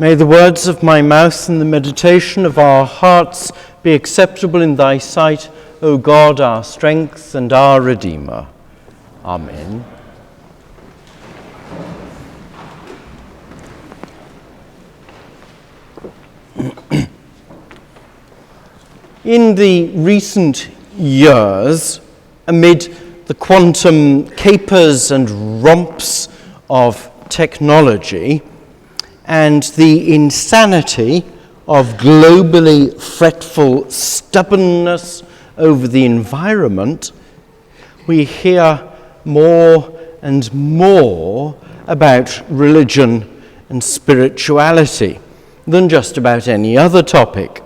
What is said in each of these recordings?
May the words of my mouth and the meditation of our hearts be acceptable in thy sight, O God, our strength and our Redeemer. Amen. In the recent years, amid the quantum capers and romps of technology and the insanity of globally fretful stubbornness over the environment, we hear more and more about religion and spirituality than just about any other topic.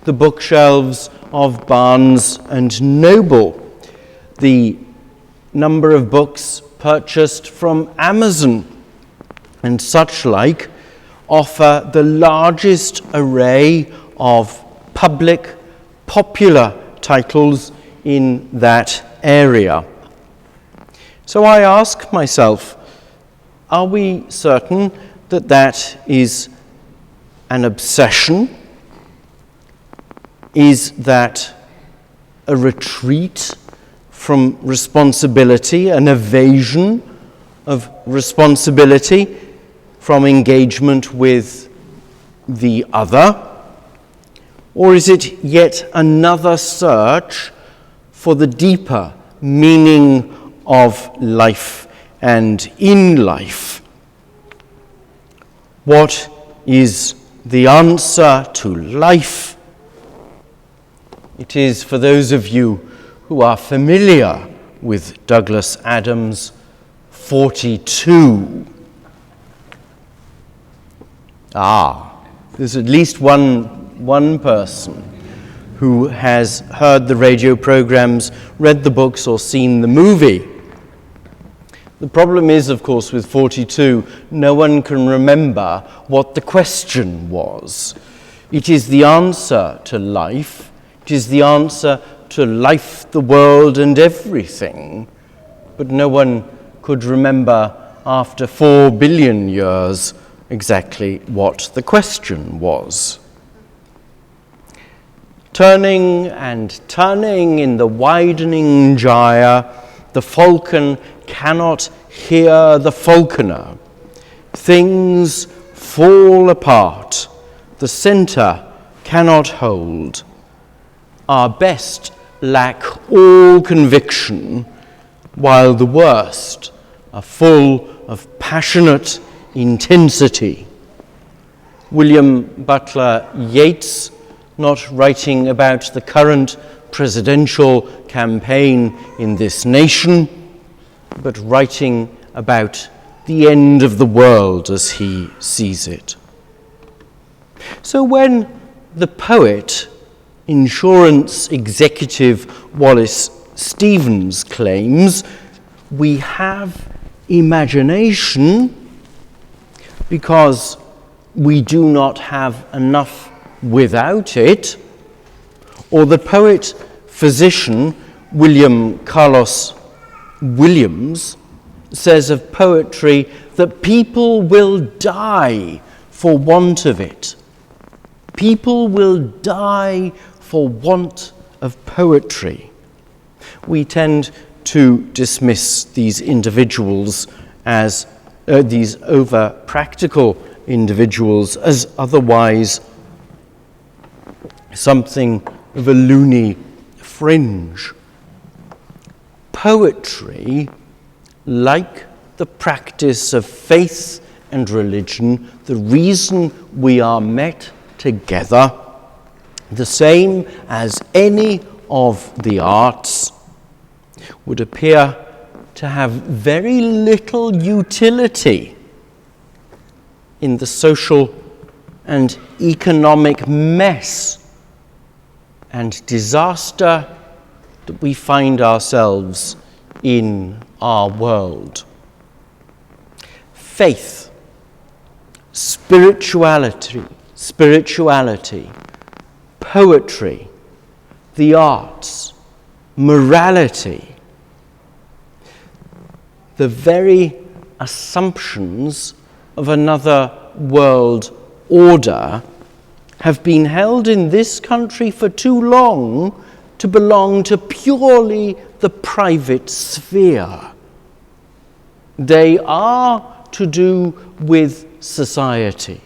The bookshelves of Barnes and Noble, the number of books purchased from Amazon and such like, offer the largest array of public, popular titles in that area. So I ask myself, are we certain that that is an obsession? Is that a retreat from responsibility, an evasion of responsibility from engagement with the other? Or is it yet another search for the deeper meaning of life and in life? What is the answer to life? It is, for those of you who are familiar with Douglas Adams, 42. There's at least one person who has heard the radio programs, read the books, or seen the movie. The problem is, of course, with 42, no one can remember what the question was. It is the answer to life. It is the answer to life, the world, and everything. But no one could remember after 4 billion years exactly what the question was. Turning and turning in the widening gyre, the falcon cannot hear the falconer. Things fall apart. The centre cannot hold. Our best lack all conviction, while the worst are full of passionate intensity. William Butler Yeats, not writing about the current presidential campaign in this nation, but writing about the end of the world as he sees it. So when the poet, insurance executive Wallace Stevens claims we have imagination because we do not have enough without it, or the poet-physician William Carlos Williams says of poetry that people will die for want of it. People will die for want of poetry. We tend to dismiss these individuals as these over-practical individuals as otherwise something of a loony fringe. Poetry, like the practice of faith and religion, the reason we are met together, the same as any of the arts, would appear to have very little utility in the social and economic mess and disaster that we find ourselves in our world. Faith, spirituality, poetry, the arts, morality, the very assumptions of another world order have been held in this country for too long to belong to purely the private sphere. They are to do with society,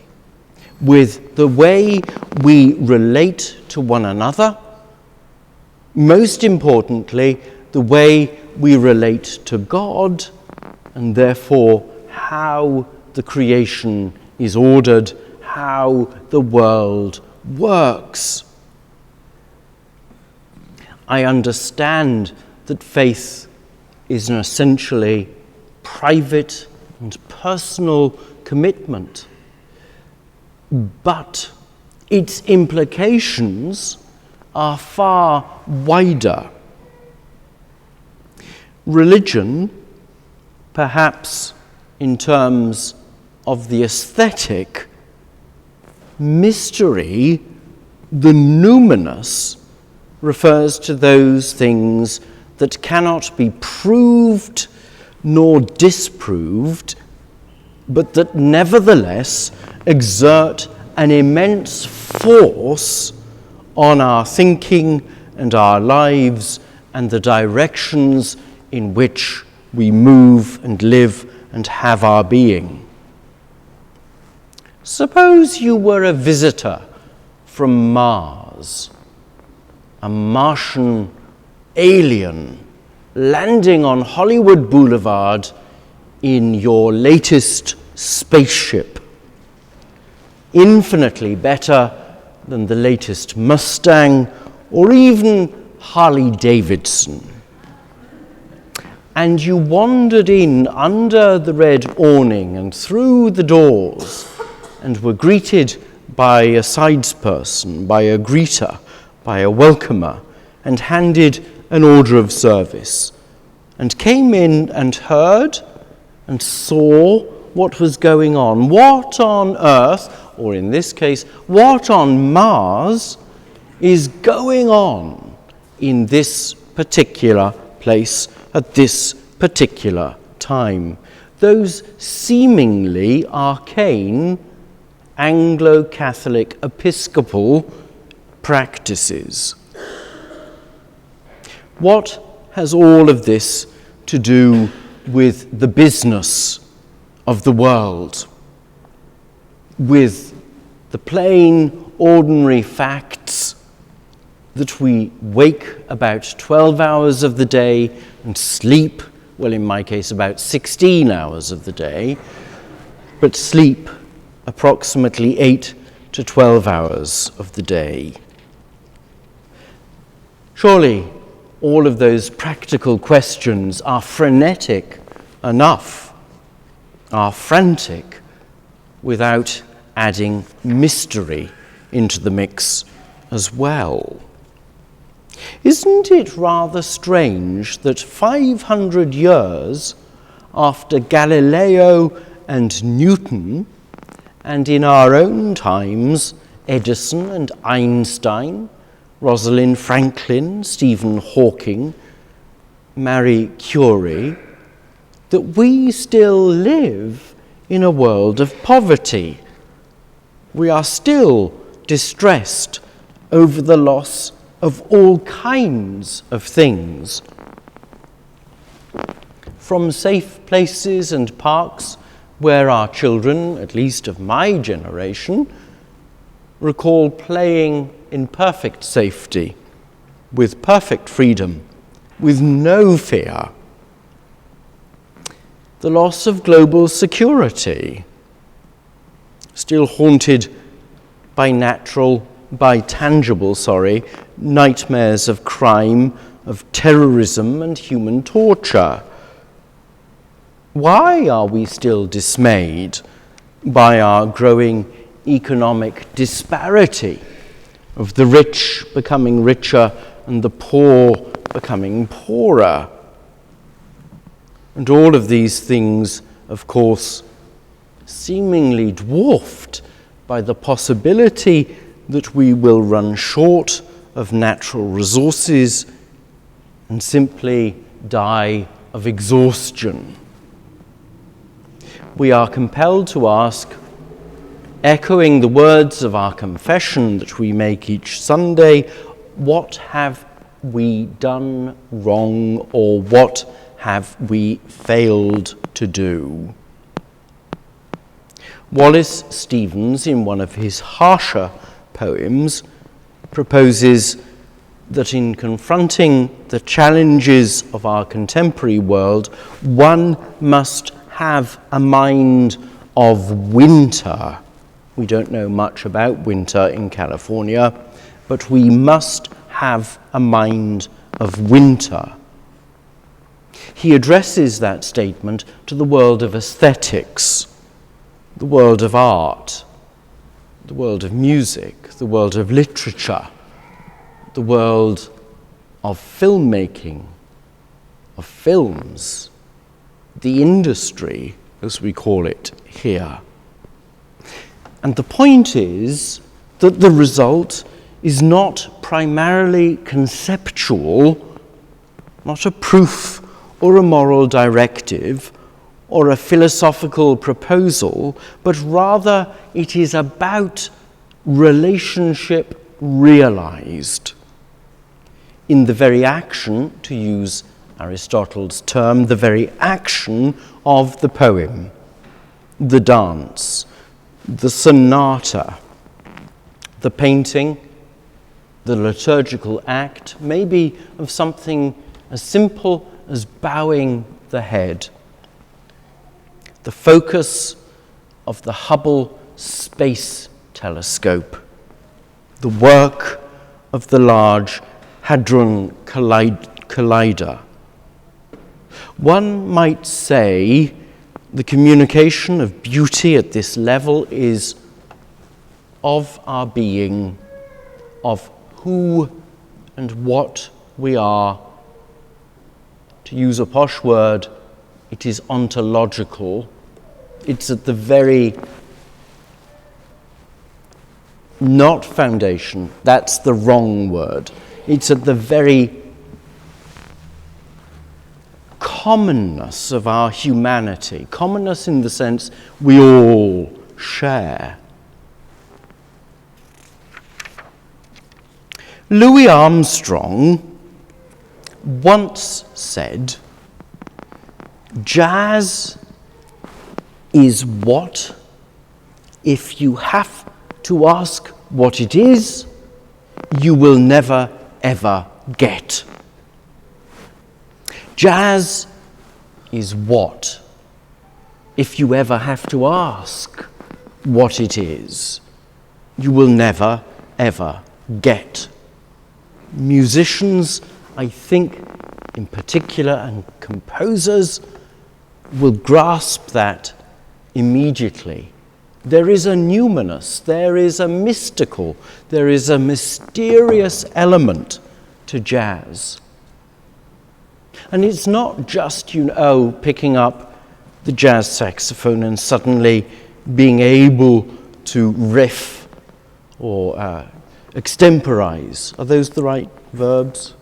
with the way we relate to one another, most importantly, the way we relate to God, and therefore how the creation is ordered, how the world works. I understand that faith is an essentially private and personal commitment, but its implications are far wider. Religion, perhaps in terms of the aesthetic, mystery, the numinous, refers to those things that cannot be proved nor disproved, but that nevertheless exert an immense force on our thinking and our lives and the directions in which we move and live and have our being. Suppose you were a visitor from Mars, a Martian alien landing on Hollywood Boulevard in your latest spaceship, infinitely better than the latest Mustang or even Harley Davidson. And you wandered in under the red awning and through the doors and were greeted by a sidesperson, by a greeter, by a welcomer, and handed an order of service, and came in and heard and saw what was going on. What on earth, or in this case, what on Mars is going on in this particular place at this particular time? Those seemingly arcane Anglo-Catholic Episcopal practices. What has all of this to do with the business of the world? With the plain, ordinary facts that we wake about 12 hours of the day and sleep, well, in my case, about 16 hours of the day, but sleep approximately 8 to 12 hours of the day. Surely all of those practical questions are frenetic enough, are frantic, without adding mystery into the mix as well. Isn't it rather strange that 500 years after Galileo and Newton, and in our own times, Edison and Einstein, Rosalind Franklin, Stephen Hawking, Marie Curie, that we still live in a world of poverty? We are still distressed over the loss of all kinds of things, from safe places and parks where our children, at least of my generation, recall playing in perfect safety, with perfect freedom, with no fear. The loss of global security, still haunted by tangible nightmares of crime, of terrorism and human torture. Why are we still dismayed by our growing economic disparity, of the rich becoming richer and the poor becoming poorer? And all of these things, of course, seemingly dwarfed by the possibility that we will run short of natural resources and simply die of exhaustion. We are compelled to ask, echoing the words of our confession that we make each Sunday, what have we done wrong, or what have we failed to do? Wallace Stevens, in one of his harsher poems, proposes that in confronting the challenges of our contemporary world, one must have a mind of winter. We don't know much about winter in California, but we must have a mind of winter. He addresses that statement to the world of aesthetics, the world of art, the world of music, the world of literature, the world of filmmaking, of films, the industry, as we call it here. And the point is that the result is not primarily conceptual, not a proof or a moral directive or a philosophical proposal, but rather it is about relationship realized in the very action, to use Aristotle's term, the very action of the poem, the dance, the sonata, the painting, the liturgical act, maybe of something as simple as bowing the head. The focus of the Hubble Space Telescope, the work of the Large Hadron Collider. One might say the communication of beauty at this level is of our being, of who and what we are. To use a posh word, it is ontological. It's at the very, not foundation, that's the wrong word. It's at the very commonness of our humanity. Commonness in the sense we all share. Louis Armstrong once said, "Jazz is what, if you have to ask what it is, you will never ever get." Jazz is what, if you ever have to ask what it is, you will never ever get. Musicians, I think, in particular, and composers, will grasp that immediately. There is a numinous, there is a mystical, there is a mysterious element to jazz. And it's not just, picking up the jazz saxophone and suddenly being able to riff or extemporize. Are those the right verbs?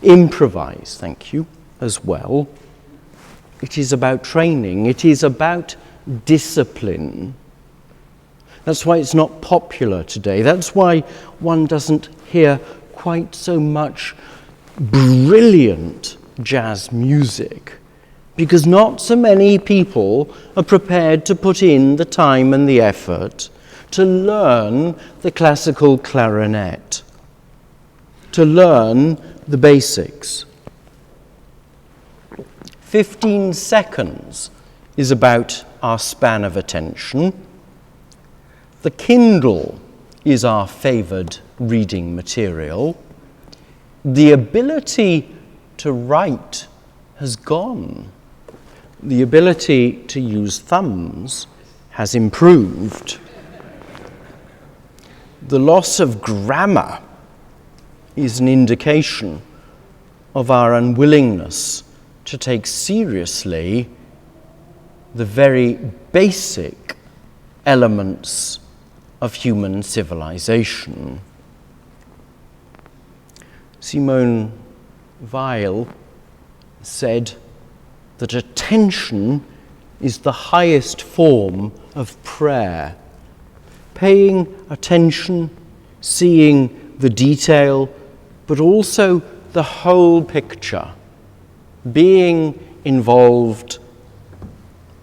Improvise, thank you, as well. It is about training. It is about discipline. That's why it's not popular today. That's why one doesn't hear quite so much brilliant jazz music, because not so many people are prepared to put in the time and the effort to learn the classical clarinet, to learn the basics. 15 seconds is about our span of attention. The Kindle is our favored reading material. The ability to write has gone. The ability to use thumbs has improved. The loss of grammar is an indication of our unwillingness to take seriously the very basic elements of human civilization. Simone Weil said that attention is the highest form of prayer. paying attention, seeing the detail, but also the whole picture, being involved,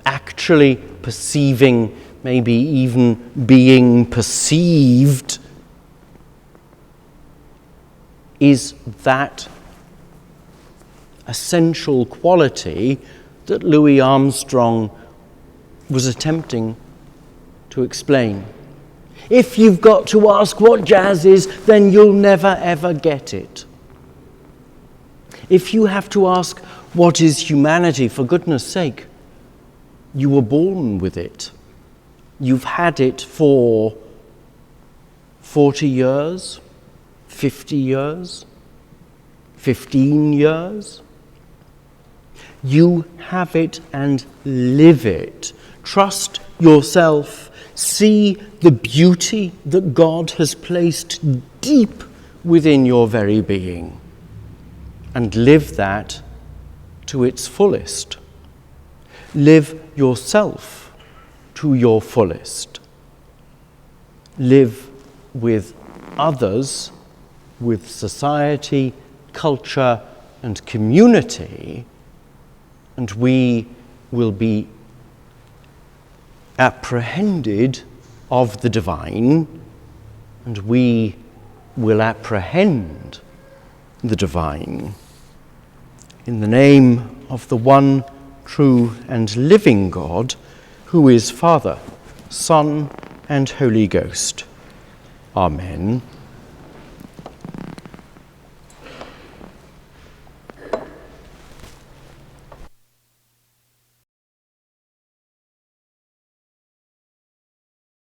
actually perceiving, maybe even being perceived, is that essential quality that Louis Armstrong was attempting to explain. If you've got to ask what jazz is, then you'll never ever get it. If you have to ask what is humanity, for goodness sake, you were born with it. You've had it for 40 years, 50 years, 15 years. You have it and live it. Trust yourself. See the beauty that God has placed deep within your very being and live that to its fullest. Live yourself to your fullest. Live with others, with society, culture, and community, and we will be apprehended of the divine, and we will apprehend the divine. In the name of the one true and living God, who is Father, Son, and Holy Ghost. Amen.